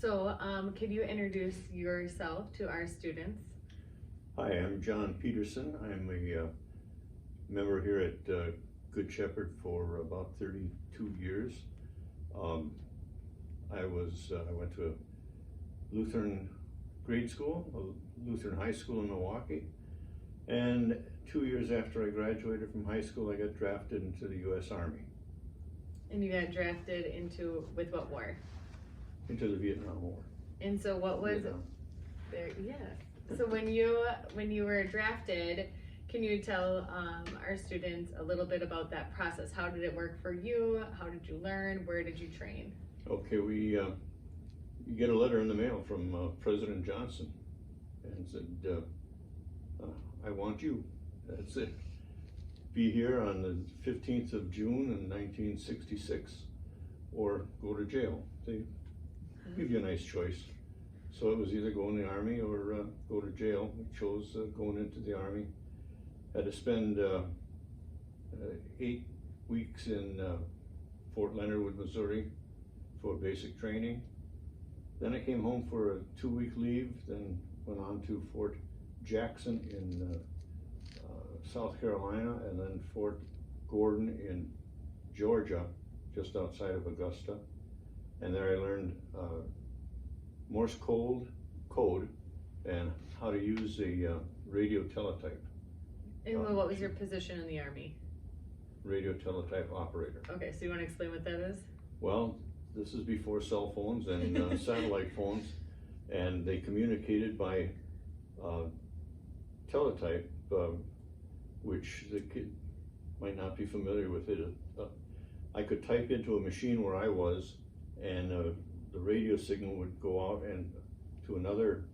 So, could you introduce yourself to our students? Hi, I'm John Peterson. I'm a member here at Good Shepherd for about 32 years. I went to a Lutheran grade school, a Lutheran high school in Milwaukee, and 2 years after I graduated from high school, I got drafted into the U.S. Army. And you got drafted with what war? Into the Vietnam War. And so what was there? Yeah. So when you were drafted, can you tell our students a little bit about that process? How did it work for you? How did you learn? Where did you train? Okay, you get a letter in the mail from President Johnson, and said, I want you. That's it. Be here on the 15th of June in 1966, or go to jail. They give you a nice choice. So it was either go in the Army or go to jail. I chose going into the Army. Had to spend 8 weeks in Fort Leonard Wood, Missouri for basic training. Then I came home for a 2-week leave, then went on to Fort Jackson in South Carolina, and then Fort Gordon in Georgia, just outside of Augusta. And there I learned Morse code and how to use a radio teletype. And what was your position in the Army? Radio teletype operator. Okay, so you want to explain what that is? Well, this is before cell phones and satellite phones, and they communicated by teletype, which the kid might not be familiar with it. I could type into a machine where I was, and the radio signal would go out and to another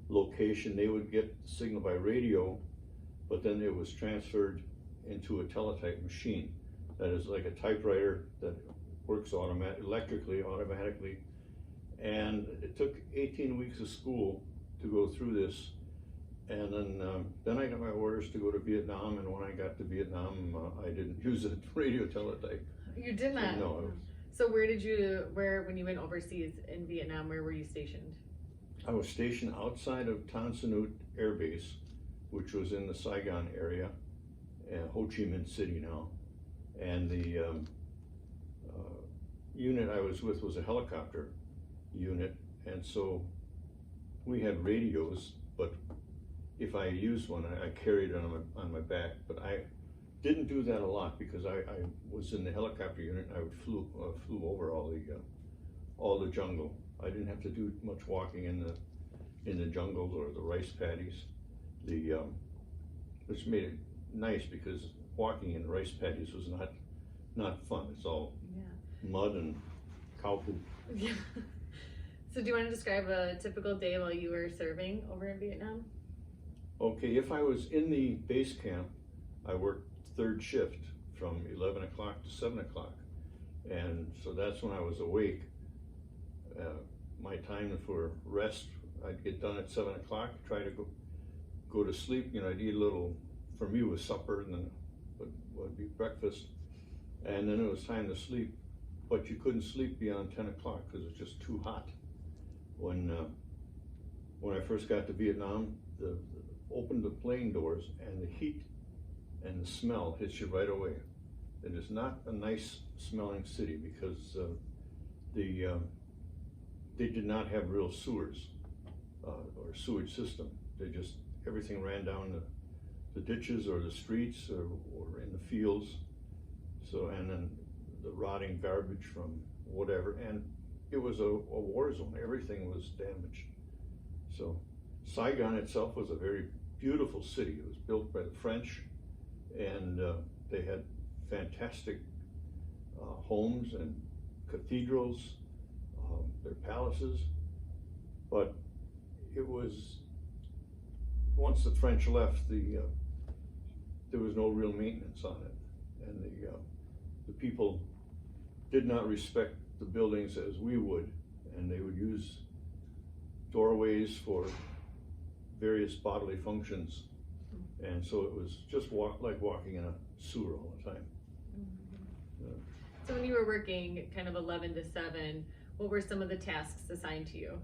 location. They would get the signal by radio, but then it was transferred into a teletype machine. That is like a typewriter that works electrically, automatically. And it took 18 weeks of school to go through this. And then I got my orders to go to Vietnam, and when I got to Vietnam, I didn't use a radio teletype. You did not? No. So when you went overseas in Vietnam, where were you stationed? I was stationed outside of Tan Son Nhut Air Base, which was in the Saigon area, Ho Chi Minh City now. And the unit I was with was a helicopter unit, and so we had radios, but if I used one, I carried it on my back. But I didn't do that a lot because I was in the helicopter unit, and I flew over all the jungle. I didn't have to do much walking in the jungle or the rice paddies. Which made it nice because walking in rice paddies was not fun. It's all mud and cow poop. Yeah. So do you want to describe a typical day while you were serving over in Vietnam? Okay, if I was in the base camp, I worked third shift from 11 o'clock to 7 o'clock. And so that's when I was awake. My time for rest, I'd get done at 7 o'clock, try to go to sleep. I'd eat a little, for me it was supper, and then would be breakfast. And then it was time to sleep. But you couldn't sleep beyond 10 o'clock because it was just too hot. When I first got to Vietnam, opened the plane doors, and the heat and the smell hits you right away. It is not a nice smelling city because they did not have real sewers or sewage system. Everything ran down the ditches or the streets or in the fields. So, and then the rotting garbage from whatever, and it was a war zone. Everything was damaged. So Saigon itself was a very beautiful city. It was built by the French, and they had fantastic homes and cathedrals, their palaces. But it was, once the French left, there was no real maintenance on it, and the people did not respect the buildings as we would, and they would use doorways for various bodily functions, and so it was just like walking in a sewer all the time. So when you were working kind of 11 to 7, what were some of the tasks assigned to you?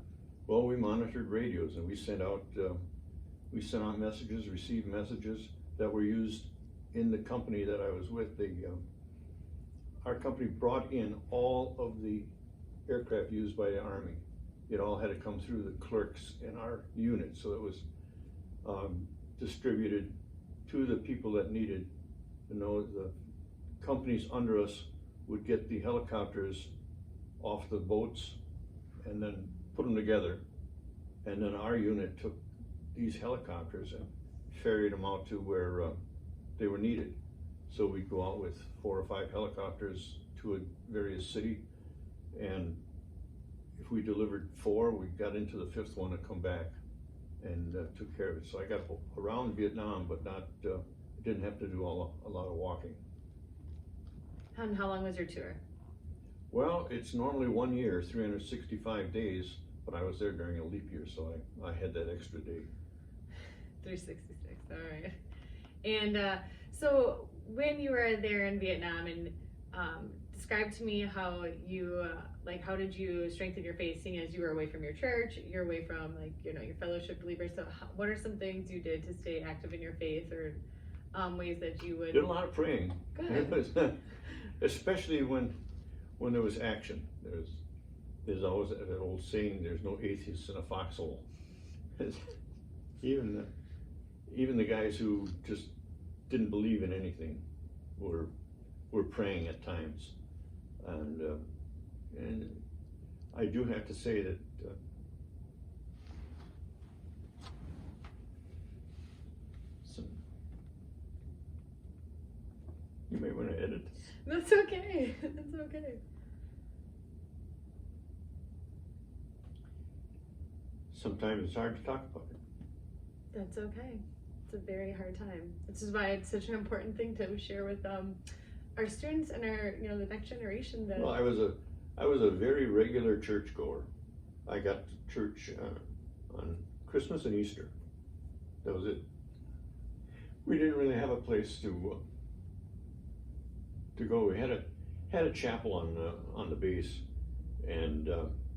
Well, we monitored radios and we sent out messages, received messages that were used in the company that I was with. Our company brought in all of the aircraft used by the Army. It all had to come through the clerks in our unit, so it was distributed to the people that needed. The companies under us would get the helicopters off the boats and then put them together, and then our unit took these helicopters and ferried them out to where they were needed. So we'd go out with 4 or 5 helicopters to a various city, and if we delivered 4, we got into the 5th one to come back and took care of it. So I got around Vietnam, but didn't have to do a lot of walking. And how long was your tour? Well, it's normally 1 year, 365 days, but I was there during a leap year, so I had that extra day. 366, all right. And so when you were there in Vietnam, and describe to me how you, how did you strengthen your faith, seeing as you were away from your church, you're away from your fellowship believers. So what are some things you did to stay active in your faith, or ways that you would? Did a lot of praying. Good. Especially when there was action. There's always that old saying, there's no atheists in a foxhole. Even the guys who just didn't believe in anything were praying at times, and I do have to say that you may want to edit. That's okay. That's okay. Sometimes it's hard to talk about it. That's okay. It's a very hard time. This is why it's such an important thing to share with our students and our the next generation. That Well, I was a very regular church goer. I got to church on Christmas and Easter. That was it. We didn't really have a place to go. We had a chapel on the base, and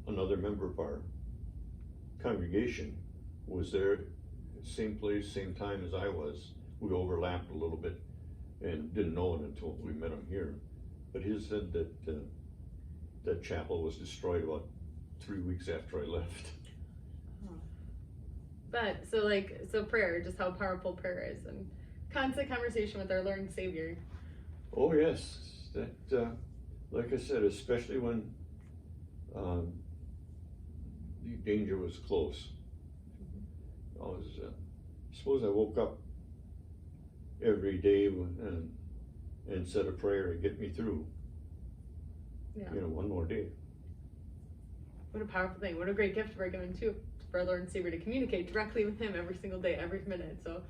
another member of our congregation was there, same place, same time as I was. We overlapped a little bit and didn't know it until we met him here. But he said that that chapel was destroyed about 3 weeks after I left. But so prayer, just how powerful prayer is, and constant conversation with our Lord and Savior. Oh yes, that like I said, especially when the danger was close. I suppose I woke up every day and said a prayer to get me through. Yeah. One more day. What a powerful thing. What a great gift we're given too, for our Lord and Savior to communicate directly with Him every single day, every minute. So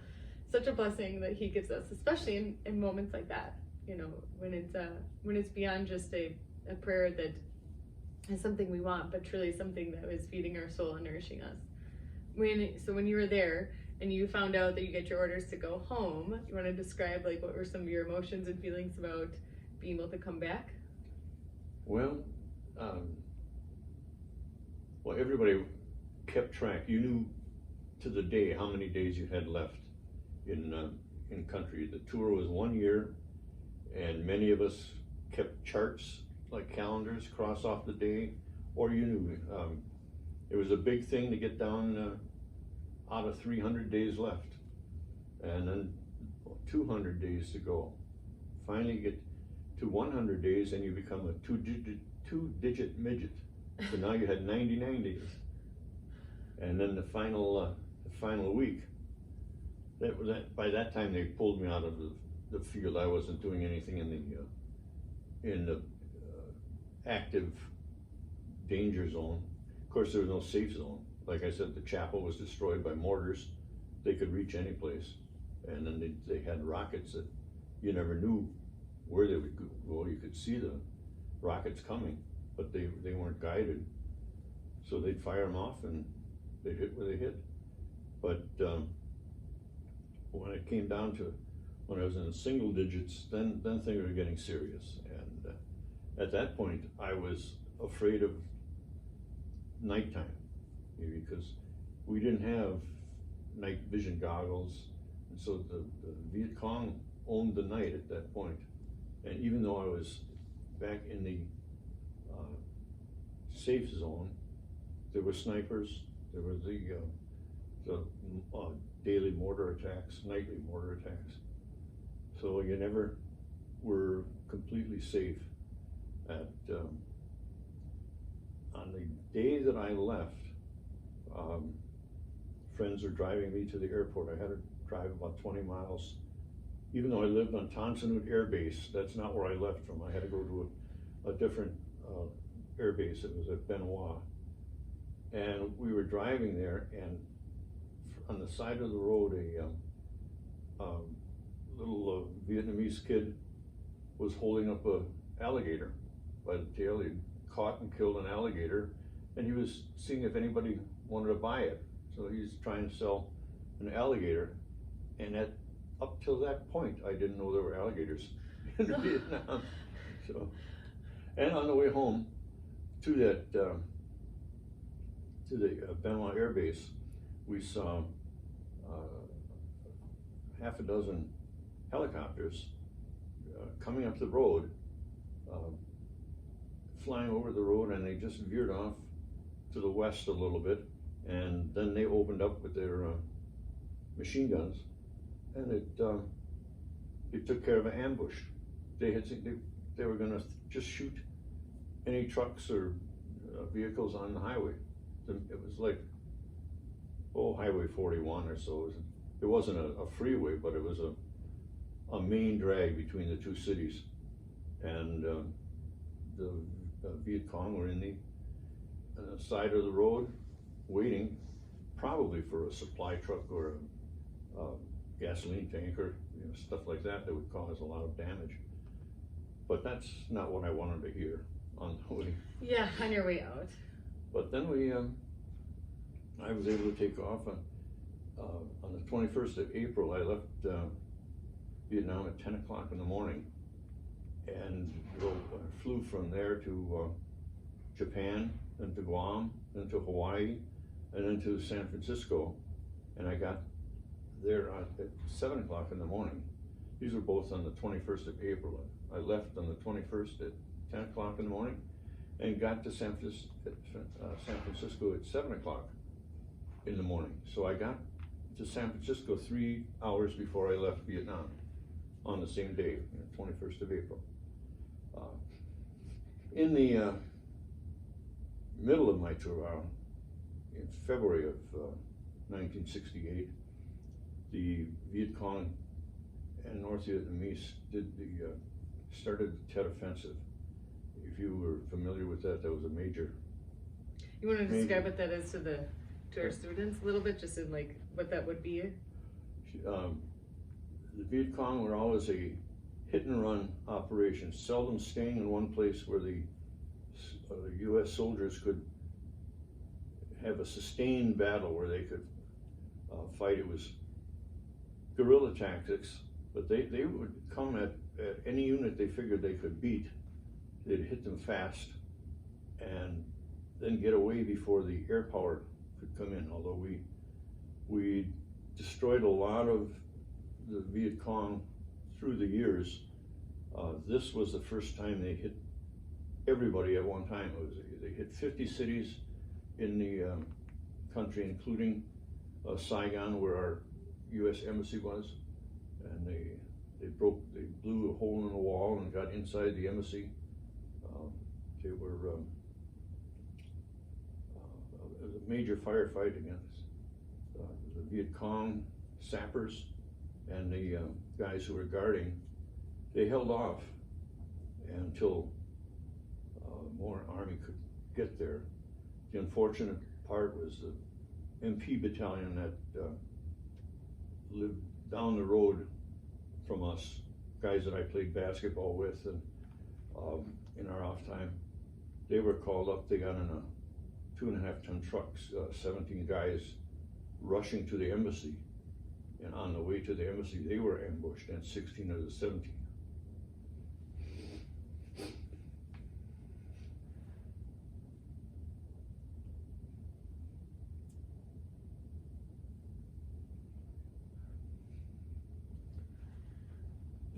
such a blessing that He gives us, especially in moments like that. When it's beyond just a prayer that is something we want, but truly something that is feeding our soul and nourishing us. When you were there and you found out that you get your orders to go home, you want to describe what were some of your emotions and feelings about being able to come back? Well, everybody kept track. You knew to the day how many days you had left in country. The tour was 1 year, and many of us kept charts, like calendars, cross off the day, or you knew. It was a big thing to get down out of 300 days left, and then 200 days to go. Finally get to 100 days and you become a two-digit midget. So now you had 99 days. And then the final week, by that time they pulled me out of the field. I wasn't doing anything in the active danger zone. Of course, there was no safe zone. Like I said, the chapel was destroyed by mortars. They could reach any place. And then they had rockets that you never knew where they would go. You could see the rockets coming, but they weren't guided. So they'd fire them off and they'd hit where they hit. But when it came down to when I was in the single digits, then things were getting serious. And at that point, I was afraid of nighttime, because we didn't have night vision goggles, and so the Viet Cong owned the night at that point. And even though I was back in the safe zone, there were snipers, there were the daily mortar attacks, nightly mortar attacks. So you never were completely safe. On the day that I left, friends were driving me to the airport. I had to drive about 20 miles. Even though I lived on Tan Son Nhut Air Base, that's not where I left from. I had to go to a different air base. It was at Benoit. And we were driving there, and on the side of the road, a little Vietnamese kid was holding up a alligator by the tail. He'd caught and killed an alligator, and he was seeing if anybody wanted to buy it. So he's trying to sell an alligator, and up till that point, I didn't know there were alligators in Vietnam. So, and on the way home to that to the Benoit Air Base, we saw half a dozen helicopters coming up the road, flying over the road, and they just veered off to the west a little bit, and then they opened up with their machine guns, and it took care of an ambush. They were going to just shoot any trucks or vehicles on the highway. It was like, Highway 41 or so. It wasn't a freeway, but it was a main drag between the two cities. And the Viet Cong were in the side of the road, waiting probably for a supply truck or a gasoline tanker, stuff like that would cause a lot of damage. But that's not what I wanted to hear on the way. Yeah, on your way out. But then I was able to take off on the 21st of April. I left Vietnam at 10 o'clock in the morning, and flew from there to Japan, then to Guam, then to Hawaii, and then to San Francisco. And I got there at 7 o'clock in the morning. These were both on the 21st of April. I left on the 21st at 10 o'clock in the morning, and got to San Francisco at 7 o'clock in the morning. So I got to San Francisco 3 hours before I left Vietnam on the same day, 21st of April. In the middle of my tour, in February of 1968, the Viet Cong and North Vietnamese started the Tet Offensive. If you were familiar with that, that was a major. You want to describe what that is to our students a little bit, just in like what that would be? The Viet Cong were always a hit and run operation, seldom staying in one place where the U.S. soldiers could have a sustained battle where they could fight. It was guerrilla tactics, but they would come at any unit they figured they could beat. They'd hit them fast and then get away before the air power could come in. Although we destroyed a lot of the Viet Cong through the years, this was the first time they hit everybody at one time. They hit 50 cities in the country, including Saigon, where our U.S. embassy was, and they blew a hole in the wall and got inside the embassy. They were a major firefight against the Viet Cong sappers and the guys who were guarding. They held off until more army could get there. The unfortunate part was the MP battalion that lived down the road from us, guys that I played basketball with, and in our off time. They were called up. They got in a 2.5-ton truck, 17 guys rushing to the embassy. And on the way to the embassy, they were ambushed, and 16 of the 17.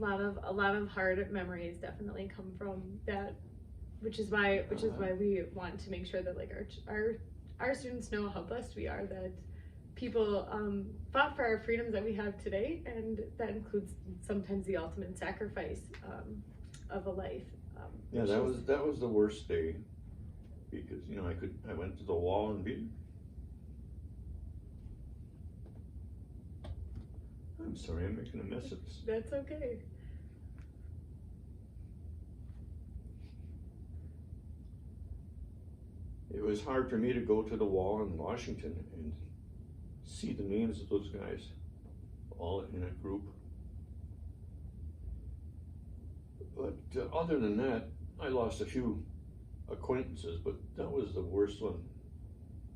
a lot of hard memories definitely come from that, which is why we want to make sure that like our students know how blessed we are that people fought for our freedoms that we have today, and that includes sometimes the ultimate sacrifice of a life. Yeah, that was the worst day, because I went to the wall and beat. I'm sorry, I'm making a mess of this. That's okay. It was hard for me to go to the wall in Washington and see the names of those guys all in a group. But other than that, I lost a few acquaintances, but that was the worst one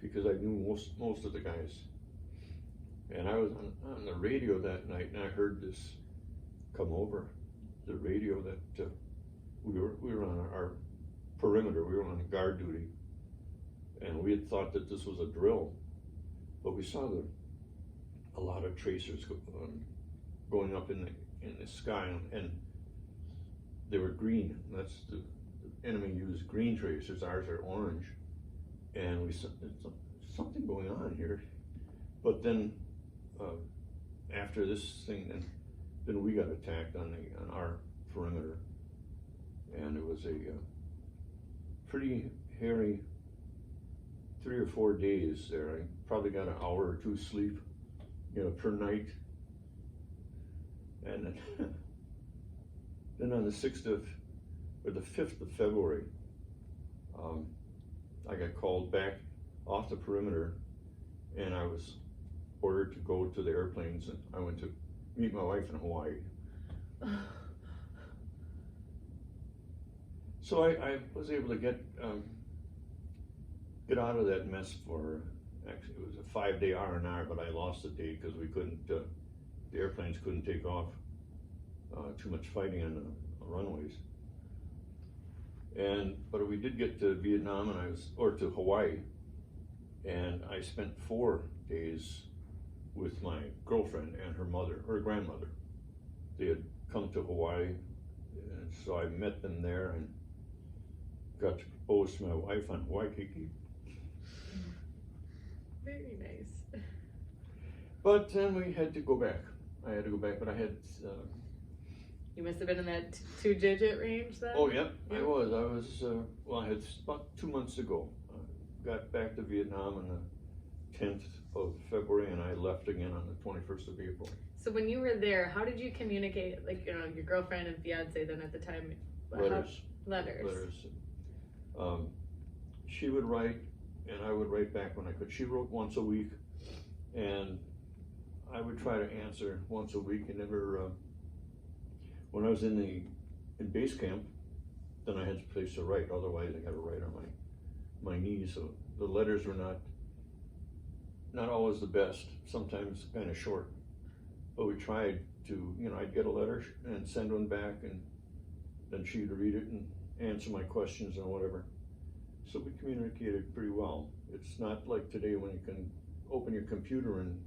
because I knew most of the guys. And I was on the radio that night, and I heard this come over the radio that we were on our perimeter. We were on guard duty, and we had thought that this was a drill, but we saw a lot of tracers going up in the sky, and they were green. That's the enemy used green tracers. Ours are orange, and we said there's something going on here. But then after this thing, then we got attacked on our perimeter, and it was a pretty hairy 3 or 4 days there. I probably got an hour or two sleep, per night. And then on the 5th of February, I got called back off the perimeter, and I was ordered to go to the airplanes, and I went to meet my wife in Hawaii. So I was able to get out of that mess for, actually it was a 5-day R&R, but I lost the day because we couldn't, the airplanes couldn't take off. Too much fighting on the runways. But we did get to Vietnam, or to Hawaii, and I spent 4 days with my girlfriend and her grandmother. They had come to Hawaii, and so I met them there and got to propose to my wife on Waikiki. Very nice. But then we had to go back. I had to go back, but I had... You must have been in that 2-digit range then? Oh, yeah, I was. I had about 2 months to go. Got back to Vietnam on the 10th of February, and I left again on the 21st of April. So when you were there, how did you communicate, like, your girlfriend and fiance then at the time? Letters. Letters. She would write, and I would write back when I could. She wrote once a week, and I would try to answer once a week, and never, when I was in base camp, then I had a place to write. Otherwise, I had to write on my knees. So the letters were not always the best. Sometimes kind of short. But we tried to, I'd get a letter and send one back, and then she'd read it and answer my questions and whatever. So we communicated pretty well. It's not like today when you can open your computer and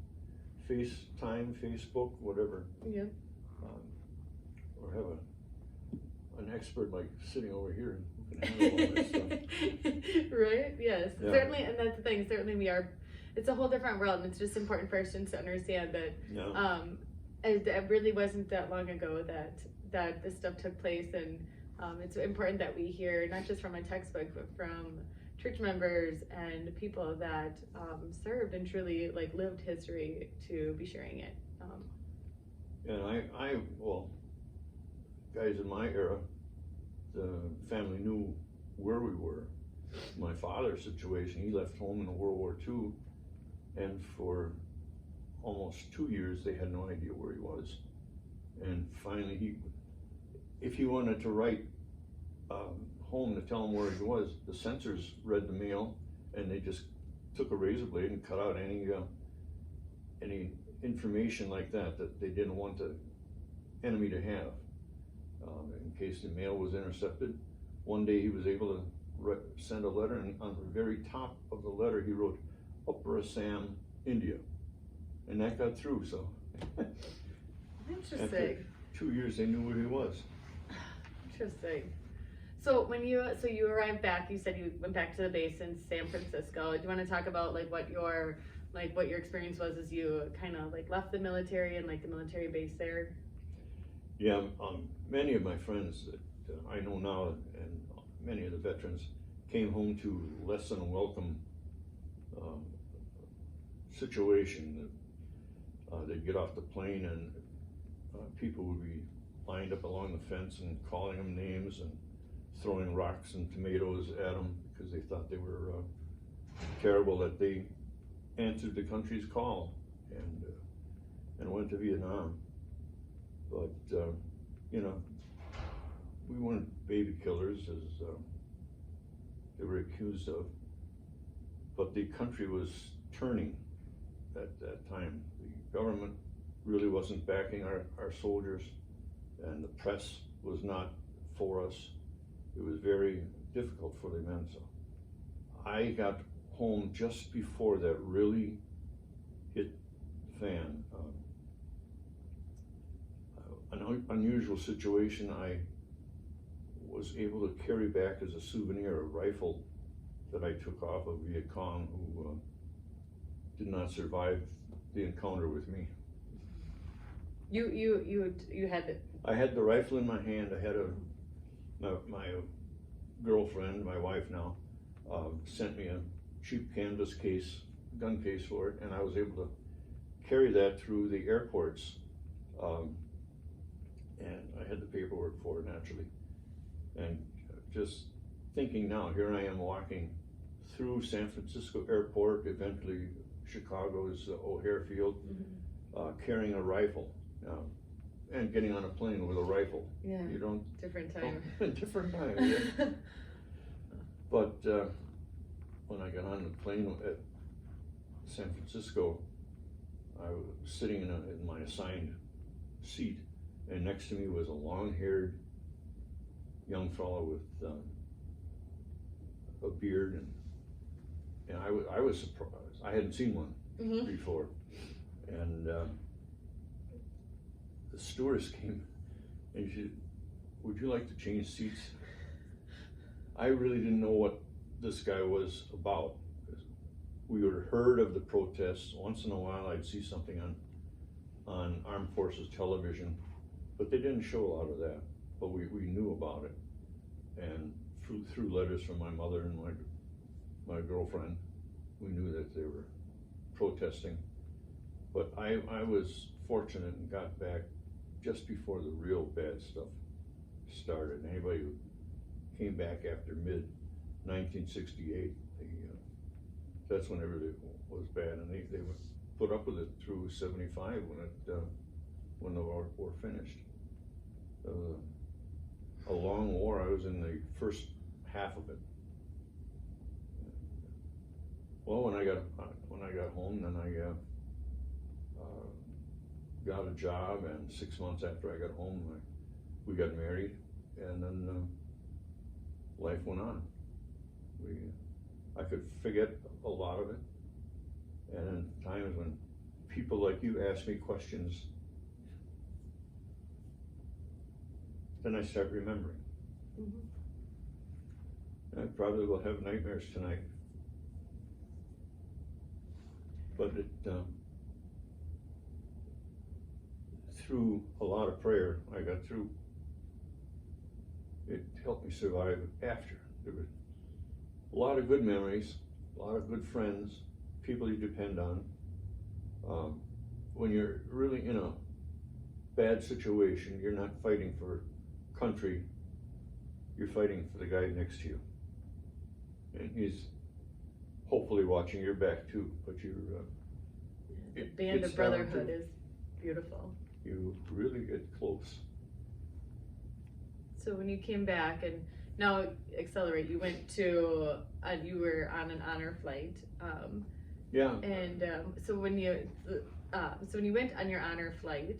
FaceTime, Facebook, whatever. Yeah. Or have an expert like sitting over here who can handle all that stuff. Right? Yes. Yeah. Certainly, and that's the thing. Certainly, we are. It's a whole different world, and it's just important for our students to understand that. Yeah. It really wasn't that long ago that this stuff took place, and it's important that we hear not just from a textbook, but from church members and people that served and truly lived history to be sharing it. And well, guys in my era, the family knew where we were. My father's situation, he left home in World War II, and for almost 2 years they had no idea where he was. And finally, if he wanted to write home to tell him where he was, the censors read the mail, and they just took a razor blade and cut out any information like that they didn't want the enemy to have, in case the mail was intercepted. One day he was able to send a letter, and on the very top of the letter he wrote, Upper Assam, India. And that got through, so. Interesting. 2 years they knew where he was. Interesting. So when you arrived back, you said you went back to the base in San Francisco. Do you want to talk about what your experience was as you kind of left the military and the military base there? Yeah, many of my friends that I know now, and many of the veterans, came home to less than a welcome situation. They'd get off the plane and people would be lined up along the fence and calling them names and throwing rocks and tomatoes at them because they thought they were terrible, that they answered the country's call and went to Vietnam. But we weren't baby killers as they were accused of. But the country was turning at that time. The government really wasn't backing our soldiers, and the press was not for us. It was very difficult for the men. So I got home just before that really hit the fan. An unusual situation. I was able to carry back as a souvenir a rifle that I took off of Viet Cong who did not survive the encounter with me. You had it. I had the rifle in my hand. I had my girlfriend, my wife now, sent me a cheap canvas case, gun case for it, and I was able to carry that through the airports. And I had the paperwork for it, naturally. And just thinking now, here I am walking through San Francisco Airport, eventually Chicago's O'Hare Field, carrying a rifle, and getting on a plane with a rifle. Yeah. You don't. Different time. Different time. Yeah. But when I got on the plane at San Francisco, I was sitting in my assigned seat, and next to me was a long-haired young fellow with a beard, and I was surprised. I hadn't seen one before, and the stewardess came and she said, "Would you like to change seats?" I really didn't know what this guy was about. We had heard of the protests. Once in a while I'd see something on Armed Forces television, but they didn't show a lot of that. But we knew about it, and through letters from my mother and my girlfriend, we knew that they were protesting. But I was fortunate and got back just before the real bad stuff started. Anybody who came back after mid-1968, that's when everything was bad, and they would put up with it through 75 when the war finished. A long war. I was in the first half of it. Well, when I got home, then I got a job, and 6 months after I got home, we got married, and then life went on. I could forget a lot of it, and in times when people like you ask me questions, then I start remembering. I probably will have nightmares tonight, but through a lot of prayer, I got through. It helped me survive after. There were a lot of good memories, a lot of good friends, people you depend on. When you're really in a bad situation, you're not fighting for country, you're fighting for the guy next to you. And he's hopefully watching your back too, but the band of brotherhood is beautiful. You really get close. So when you came back, and now accelerate, you went to, you were on an honor flight. Yeah. And so when you went on your honor flight,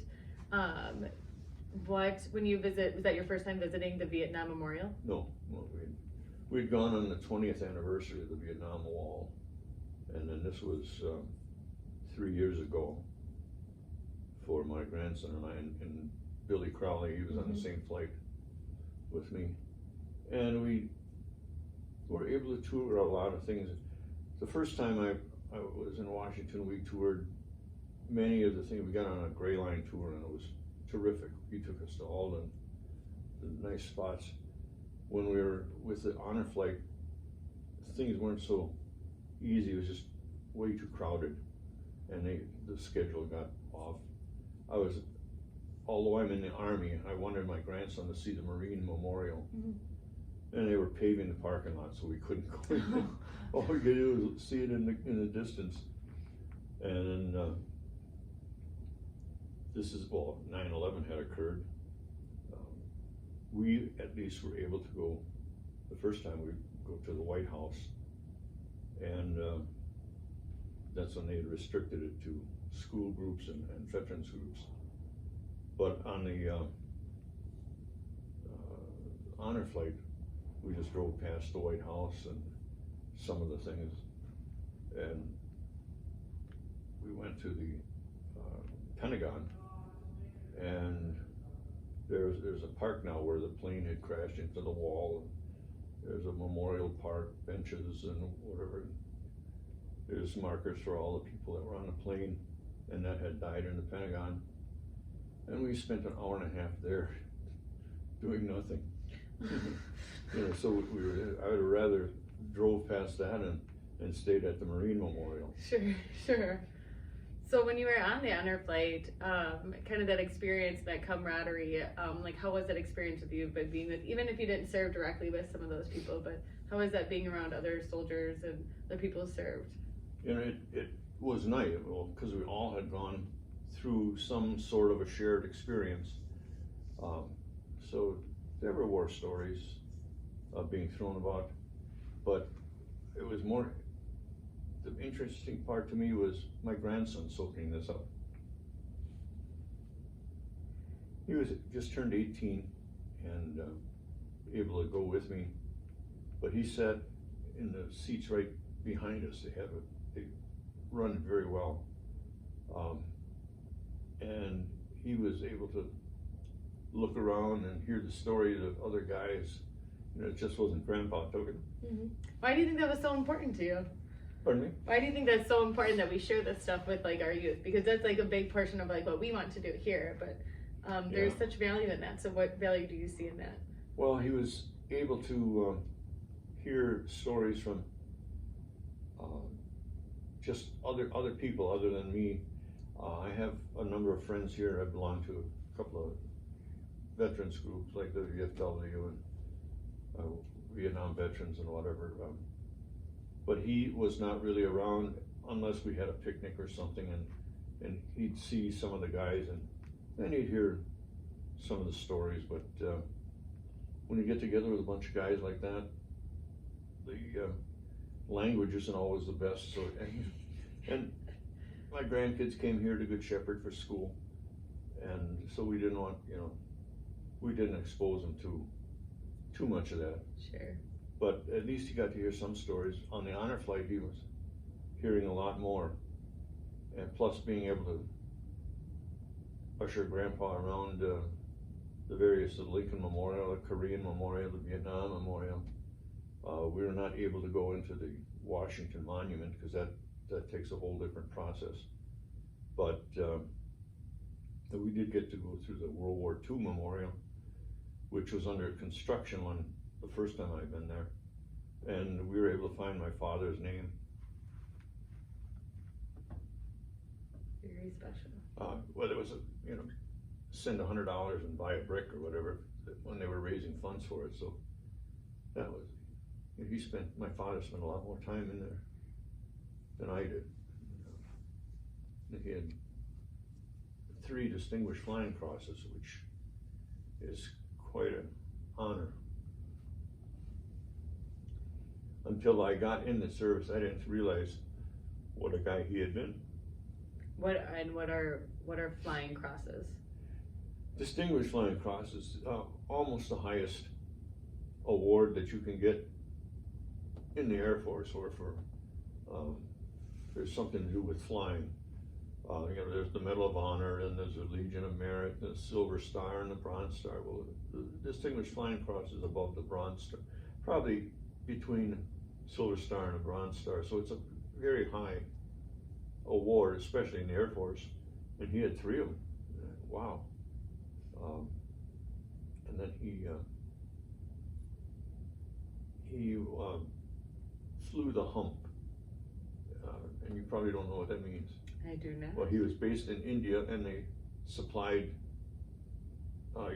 when you visit, was that your first time visiting the Vietnam Memorial? No, we'd gone on the 20th anniversary of the Vietnam Wall, and then this was 3 years ago for my grandson and I, and Billy Crowley. He was on the same flight with me, and we were able to tour a lot of things. The first time I was in Washington, we toured many of the things. We got on a Gray Line tour, and it was terrific. He took us to all the nice spots. When we were with the honor flight, things weren't so easy. It was just way too crowded, and the schedule got off. Although I'm in the Army, I wanted my grandson to see the Marine Memorial, and they were paving the parking lot, so we couldn't go in. All we could do was see it in the distance. And then 9/11 had occurred. We at least were able to go, the first time we go to the White House, and that's when they had restricted it to school groups and veterans groups. But on the honor flight, we just drove past the White House and some of the things, and we went to the Pentagon, and there's a park now where the plane had crashed into the wall. There's a memorial park, benches and whatever. There's markers for all the people that were on the plane and that had died in the Pentagon. And we spent an hour and a half there doing nothing. So I would have rather drove past that and stayed at the Marine Memorial. Sure. So when you were on the honor flight, kind of that experience, that camaraderie, like how was that experience with you, but being with, even if you didn't serve directly with some of those people, but how was that being around other soldiers and the people served? It was nice, because we all had gone through some sort of a shared experience. So there were war stories being thrown about, but it was more, the interesting part to me was my grandson soaking this up. He was just turned 18 and able to go with me, but he sat in the seats right behind us. They run very well, and he was able to look around and hear the stories of other guys. It just wasn't Grandpa talking. Why do you think that was so important to you? Pardon me? Why do you think that's so important that we share this stuff with like our youth? Because that's like a big portion of like what we want to do here, but there's such value in that. So what value do you see in that? Well, he was able to hear stories from just other people other than me. I have a number of friends here. I belong to a couple of veterans groups like the VFW and Vietnam veterans and whatever. But he was not really around unless we had a picnic or something, and he'd see some of the guys and he'd hear some of the stories. But when you get together with a bunch of guys like that, the language isn't always the best. So and my grandkids came here to Good Shepherd for school, and so we didn't want, we didn't expose them to too much of that. Sure. But at least he got to hear some stories. On the honor flight, he was hearing a lot more, and plus being able to usher Grandpa around the various, the Lincoln Memorial, the Korean Memorial, the Vietnam Memorial. We were not able to go into the Washington Monument because that takes a whole different process. But we did get to go through the World War II Memorial, which was under construction the first time I'd been there, and we were able to find my father's name. Very special. Well, it was send $100 and buy a brick or whatever when they were raising funds for it. So that was, my father spent a lot more time in there than I did. He had 3 distinguished flying crosses, which is quite an honor. Until I got in the service, I didn't realize what a guy he had been. What are flying crosses? Distinguished Flying Cross is almost the highest award that you can get in the Air Force, or for there's something to do with flying. There's the Medal of Honor, and there's the Legion of Merit, the Silver Star, and the Bronze Star. Well, the Distinguished Flying Cross is above the Bronze Star, probably between Silver Star and a Bronze Star. So it's a very high award, especially in the Air Force. And he had 3 of them. Wow. And then he flew the hump, and you probably don't know what that means. I do not. Well, he was based in India, and they supplied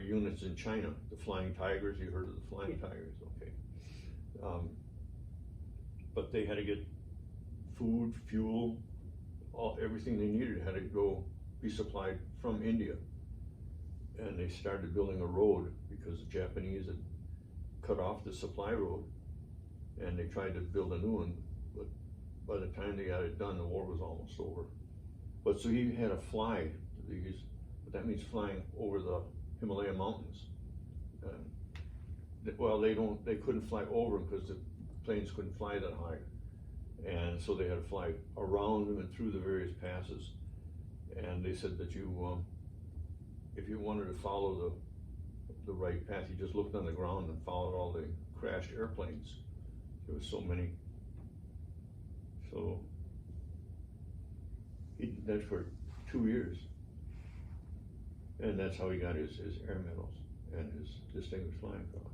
units in China, the Flying Tigers. You heard of the Flying Tigers? Okay. But they had to get food, fuel, everything they needed had to be supplied from India. And they started building a road because the Japanese had cut off the supply road, and they tried to build a new one, but by the time they got it done, the war was almost over. But so he had to fly these, but that means flying over the Himalaya mountains. They couldn't fly over them because the planes couldn't fly that high. And so they had to fly around them and through the various passes. And they said that if you wanted to follow the right path, you just looked on the ground and followed all the crashed airplanes. There was so many. So he did that for 2 years. And that's how he got his air medals and his Distinguished Flying Cross.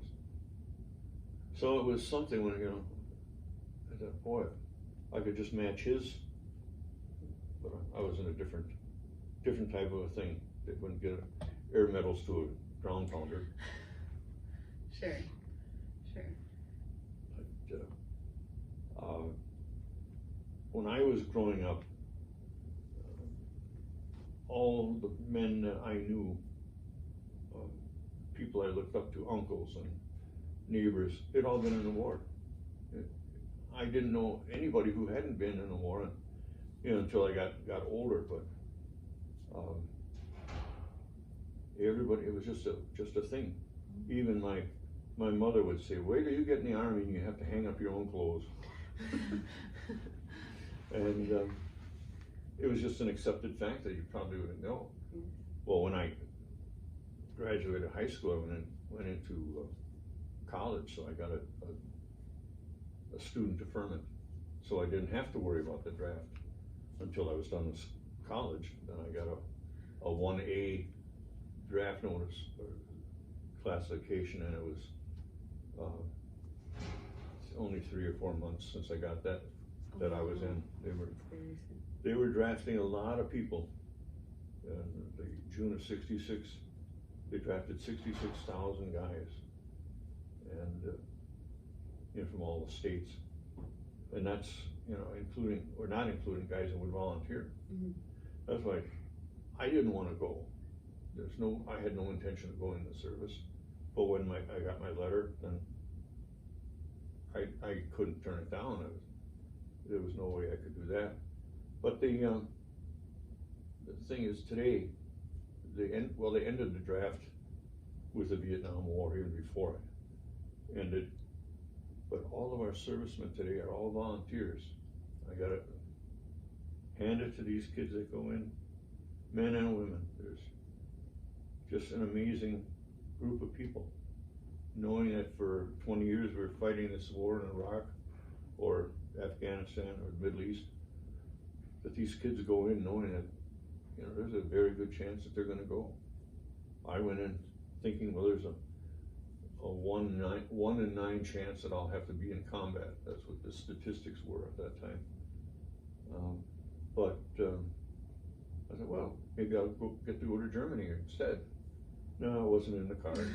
So it was something when, I thought, boy, I could just match his, but I was in a different type of a thing. They wouldn't get air medals to a ground pounder. Sure. But when I was growing up, all the men that I knew, people I looked up to, uncles and neighbors, they'd all been in the war. I didn't know anybody who hadn't been in the war, until I got older. But everybody, it was just a thing. Even my mother would say, "Wait till you get in the Army and you have to hang up your own clothes." And it was just an accepted fact that you probably wouldn't know. Well, when I graduated high school, I went into college, so I got a student deferment, so I didn't have to worry about the draft until I was done with college. Then I got a 1A draft notice or classification, and it was only 3 or 4 months since I got that I was in. They were drafting a lot of people. In the June of '66, they drafted 66,000 guys, and from all the states, and that's including or not including guys that would volunteer. Mm-hmm. That's why I didn't want to go. I had no intention of going in the service, but when I got my letter, then I couldn't turn it down. There was no way I could do that. But the thing is, today, they ended the draft with the Vietnam War, even before it ended. But all of our servicemen today are all volunteers. I gotta hand it to these kids that go in, men and women. There's just an amazing group of people. Knowing that for 20 years we were fighting this war in Iraq or Afghanistan or the Middle East, that these kids go in knowing that there's a very good chance that they're going to go. I went in thinking, well, there's a 1 in 9 chance that I'll have to be in combat. That's what the statistics were at that time. But I said, well, maybe I'll get to go to Germany instead. No, it wasn't in the card.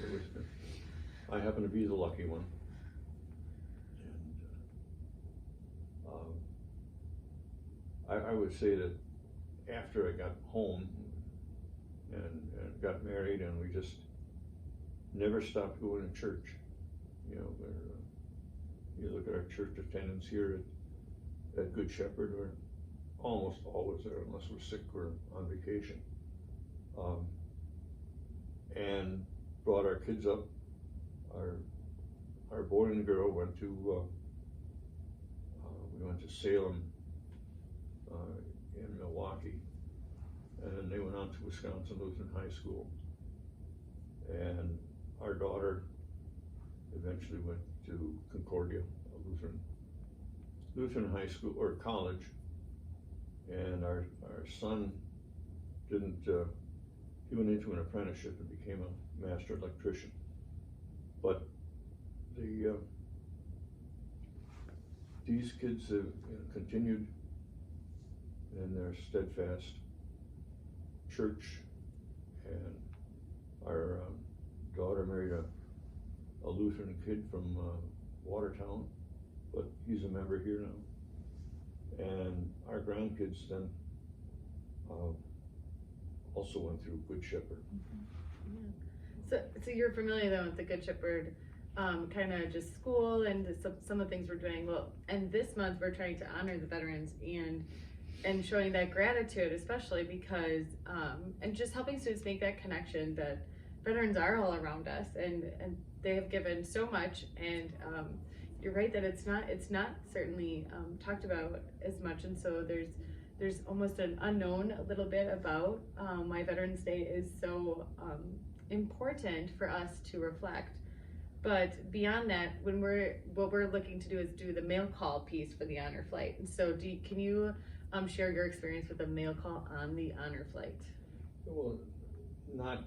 I happen to be the lucky one. And I would say that after I got home and got married, and we just never stopped going to church. You look at our church attendance here at Good Shepherd, we're almost always there unless we're sick or on vacation. And brought our kids up. Our boy and girl went to we went to Salem in Milwaukee, and then they went on to Wisconsin Lutheran High School. And our daughter eventually went to Concordia, a Lutheran high school or college, and our son didn't, he went into an apprenticeship and became a master electrician. But these kids have continued in their steadfast church, and our daughter married a Lutheran kid from Watertown, but he's a member here now. And our grandkids then also went through Good Shepherd. Yeah. So you're familiar then with the Good Shepherd, kind of just school and some of the things we're doing. Well, and this month we're trying to honor the veterans and showing that gratitude, especially because and just helping students make that connection that veterans are all around us and they have given so much. And you're right that it's not certainly talked about as much, and so there's almost an unknown a little bit about why Veterans Day is so important for us to reflect. But beyond that, what we're looking to do is do the mail call piece for the honor flight. And so can you share your experience with the mail call on the honor flight? Well, not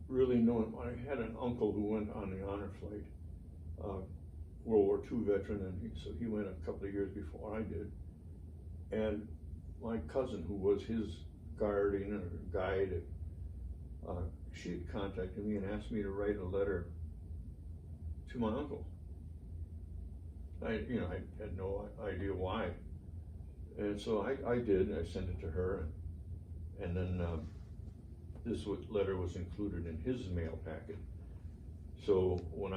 really knowing. I had an uncle who went on the honor flight, World War II veteran, and so he went a couple of years before I did. And my cousin, who was his guardian or guide, she had contacted me and asked me to write a letter to my uncle. I had no idea why, and so I did. I sent it to her, and then this letter was included in his mail packet. So when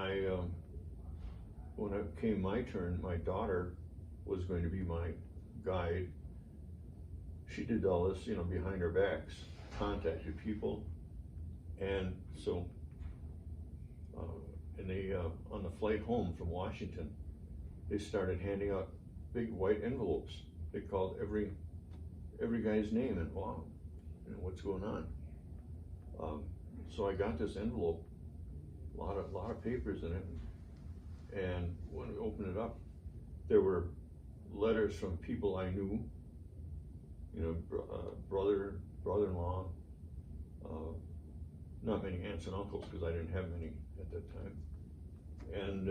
it came my turn, my daughter was going to be my guide. She did all this, behind our backs, contacted people, and so on the flight home from Washington, they started handing out big white envelopes. They called every guy's name, and wow, what's going on? So I got this envelope, a lot of papers in it, and when we opened it up, there were letters from people I knew, brother-in-law, not many aunts and uncles because I didn't have many at that time. And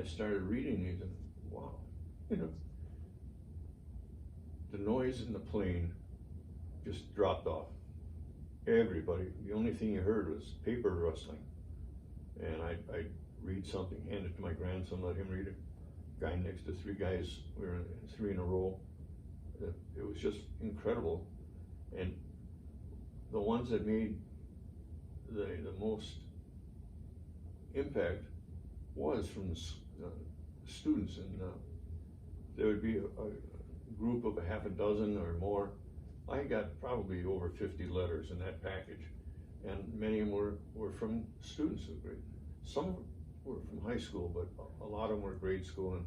I started reading these, and wow, the noise in the plane just dropped off. Everybody, the only thing you heard was paper rustling. And I'd read something, hand it to my grandson, let him read it. Guy next to three guys, we were three in a row. It was just incredible. And the ones that made the most impact was from the students, and there would be a group of a half a dozen or more. I got probably over 50 letters in that package, and many of them were from students of grade. Some were from high school, but a lot of them were grade school, and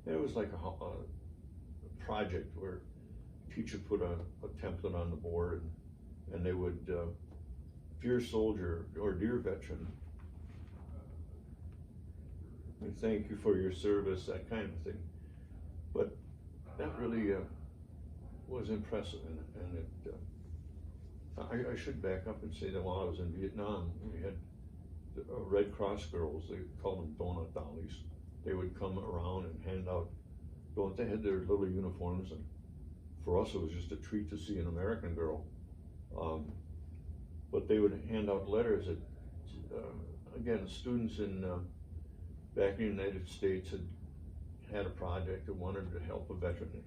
it was like a project where a teacher put a template on the board, and they would, dear soldier or dear veteran, we thank you for your service, that kind of thing. But that really was impressive, and it, I should back up and say that while I was in Vietnam, we had the Red Cross girls, they called them donut dollies. They would come around and hand out donuts. They had their little uniforms, and for us it was just a treat to see an American girl. But they would hand out letters that, again, students back in the United States had a project that wanted to help a veteran.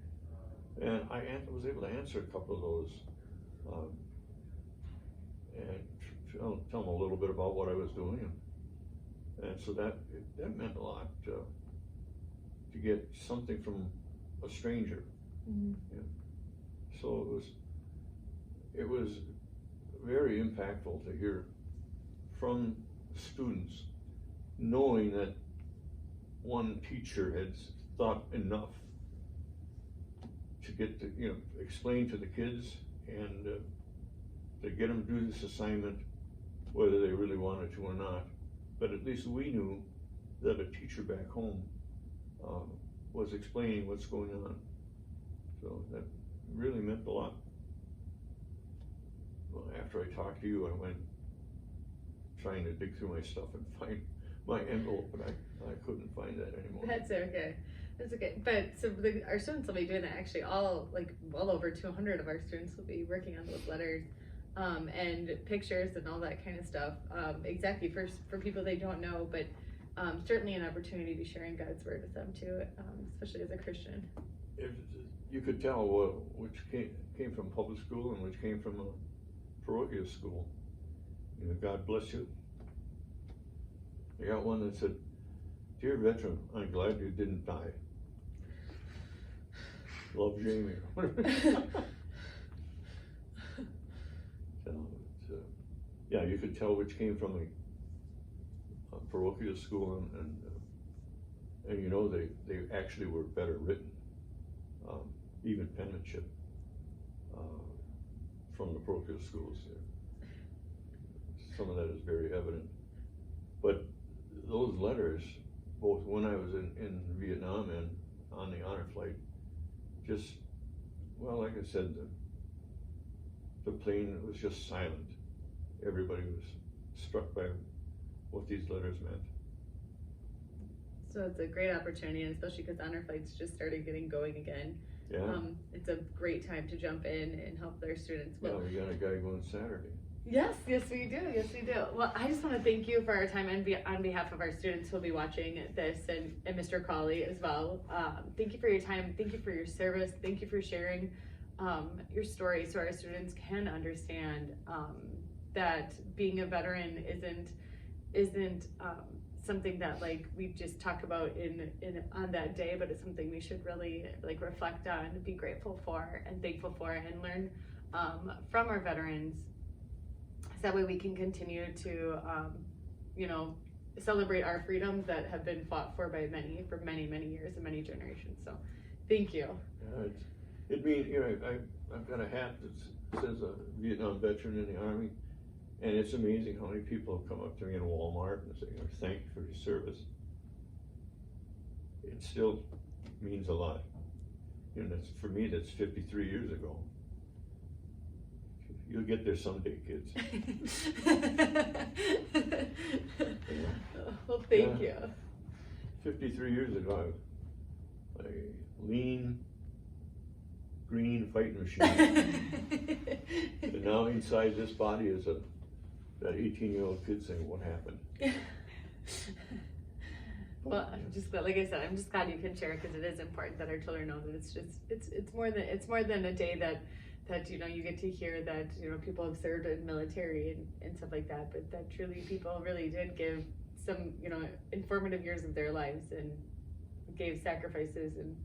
And I was able to answer a couple of those and tell them a little bit about what I was doing. And so that meant a lot to get something from a stranger. Mm-hmm. Yeah. So it was very impactful to hear from students, knowing that one teacher had thought enough to get to, explain to the kids and to get them to do this assignment, whether they really wanted to or not. But at least we knew that a teacher back home was explaining what's going on. So that really meant a lot. Well, after I talked to you, I went trying to dig through my stuff and find my envelope, but I couldn't find that anymore. That's okay. That's okay. But so our students will be doing that. Actually, well over 200 of our students will be working on those letters, and pictures and all that kind of stuff. Exactly for people they don't know, but certainly an opportunity to be sharing God's word with them too, especially as a Christian. If you could tell which came from public school and which came from a parochial school. You know, God bless you. I got one that said, "Dear veteran, I'm glad you didn't die. Love, Jamie." So, yeah, you could tell which came from a parochial school, and you know they actually were better written, even penmanship from the parochial schools. Some of that is very evident, but those letters, both when I was in Vietnam and on the honor flight, just, well, like I said, the plane was just silent. Everybody was struck by what these letters meant. So it's a great opportunity, and especially because honor flights just started getting going again. Yeah. It's a great time to jump in and help their students. Well, we got a guy going Saturday. Yes, we do. Well, I just want to thank you for our time and on behalf of our students who will be watching this, and Mr. Cawley as well. Thank you for your time. Thank you for your service. Thank you for sharing your story so our students can understand that being a veteran isn't something that like we just talk about in on that day, but it's something we should really like reflect on, be grateful for and thankful for, and learn from our veterans. So that way we can continue to, celebrate our freedoms that have been fought for by many years and many generations. So, thank you. Yeah, it means, I've got a hat that says a Vietnam veteran in the Army, and it's amazing how many people have come up to me in Walmart and say, "Thank you for your service." It still means a lot. That's, for me, that's 53 years ago. You'll get there someday, kids. Well, thank you. 53 years ago, a lean, green fighting machine. And now inside this body is that 18-year-old kid saying, "What happened?" Well, like I said, I'm just glad you can share it, because it is important that our children know that it's more than a day that you get to hear that people have served in military and stuff like that, but that truly people really did give some informative years of their lives and gave sacrifices and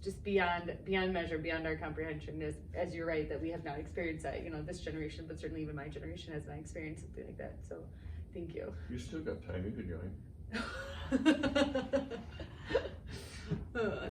just beyond measure, beyond our comprehension. As you're right, that we have not experienced that, this generation, but certainly even my generation has not experienced something like that. So thank you. You still got time, you could join.